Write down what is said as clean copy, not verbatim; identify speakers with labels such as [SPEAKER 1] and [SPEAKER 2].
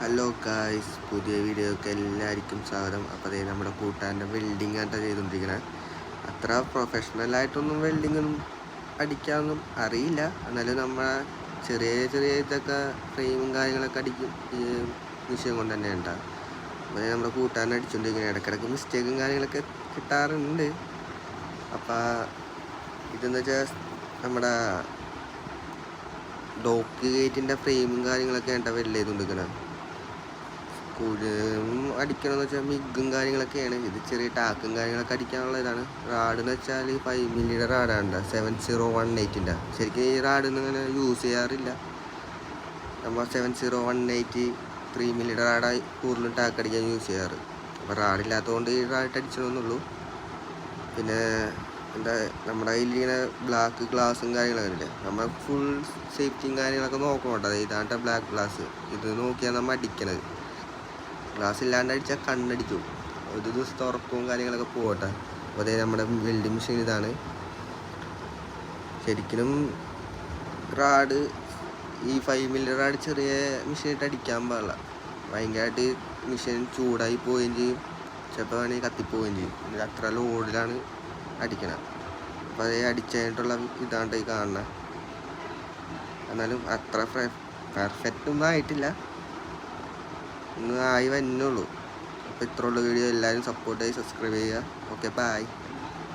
[SPEAKER 1] Hello guys, പുതിയ വീഡിയോക്ക് എല്ലാവർക്കും സ്വാഗതം. അപ്പോൾ അതേ നമ്മുടെ കൂട്ടുകാരൻ്റെ വെൽഡിങ് ആയിട്ടാണ് ചെയ്തുകൊണ്ടിരിക്കുന്നത്. അത്ര പ്രൊഫഷണലായിട്ടൊന്നും വെൽഡിങ്ങൊന്നും അടിക്കാനൊന്നും അറിയില്ല. എന്നാലും നമ്മളെ ചെറിയ ചെറിയ ഇതൊക്കെ ഫ്രെയിമും കാര്യങ്ങളൊക്കെ അടിക്കും ഈ വിഷയം കൊണ്ട് തന്നെ ഉണ്ടാകും. അപ്പോൾ നമ്മുടെ കൂട്ടുകാരനെ അടിച്ചുകൊണ്ടിരിക്കുന്നത് ഇടയ്ക്കിടയ്ക്ക് മിസ്റ്റേക്കും കാര്യങ്ങളൊക്കെ കിട്ടാറുണ്ട്. അപ്പോൾ ഇതെന്ന് വെച്ചാൽ നമ്മുടെ ഡോക്ക് ഗേറ്റിൻ്റെ ഫ്രെയിമും കാര്യങ്ങളൊക്കെ ആയിട്ടാണ് വെൽഡ് ചെയ്തുകൊണ്ടിരിക്കുന്നത്. അടിക്കണമെന്ന് വെച്ചാൽ മിഗും കാര്യങ്ങളൊക്കെയാണ്. ഇത് ചെറിയ ടാക്കും കാര്യങ്ങളൊക്കെ അടിക്കാനുള്ള ഇതാണ്. റാഡെന്ന് വെച്ചാൽ 5 മില്ലിയുടെ റാഡാണ്, 7018ൻ്റെ. ശരിക്കും ഈ റാഡൊന്നും ഇങ്ങനെ യൂസ് ചെയ്യാറില്ല. നമ്മൾ 7018 3 മില്ലിയുടെ റാഡായി കൂടുതലും ടാക്ക് അടിക്കാൻ യൂസ് ചെയ്യാറ്. അപ്പോൾ റാഡില്ലാത്തതുകൊണ്ട് ഈ റാഡ് അടിച്ചണമെന്നുള്ളൂ. പിന്നെ എന്താ നമ്മുടെ കയ്യിലിങ്ങനെ ബ്ലാക്ക് ഗ്ലാസും കാര്യങ്ങളൊക്കെ ഇല്ലേ, നമ്മൾ ഫുൾ സേഫ്റ്റിയും കാര്യങ്ങളൊക്കെ നോക്കണം കേട്ടോ. ഇതാണ്ട ബ്ലാക്ക് ഗ്ലാസ്, ഇത് നോക്കിയാണ് നമ്മൾ അടിക്കണത്. ഗ്ലാസ് ഇല്ലാണ്ട് അടിച്ചാൽ കണ്ണടിച്ചു. ഒരു ദിവസത്തെ ഉറക്കവും കാര്യങ്ങളൊക്കെ പോകട്ടെ. അപ്പോൾ അതേ നമ്മുടെ വെൽഡിങ് മെഷീൻ ഇതാണ്. ശരിക്കും റാഡ് ഈ 5 മില്ലി റാഡ് ചെറിയ മെഷീനായിട്ട് അടിക്കാൻ പാടില്ല. ഭയങ്കരമായിട്ട് മെഷീൻ ചൂടായി പോവുകയും ചെയ്യും, ചിലപ്പോൾ വേണമെങ്കിൽ കത്തിപ്പോവുകയും ചെയ്യും. ഇത് അത്ര ലോഡിലാണ് അടിക്കണം. അപ്പോൾ അതേ അടിച്ചതിനായിട്ടുള്ള ഇതാണ്ട് ഈ കാണുന്നത്. എന്നാലും അത്ര പെർഫെക്റ്റ് ഒന്നും ആയിട്ടില്ല, ഒന്ന് ആയി വരുന്നുള്ളൂ. അപ്പോൾ ഇത്രയുള്ള വീഡിയോ എല്ലാവരും സപ്പോർട്ട് ചെയ്ത് സബ്സ്ക്രൈബ് ചെയ്യുക. Okay, by.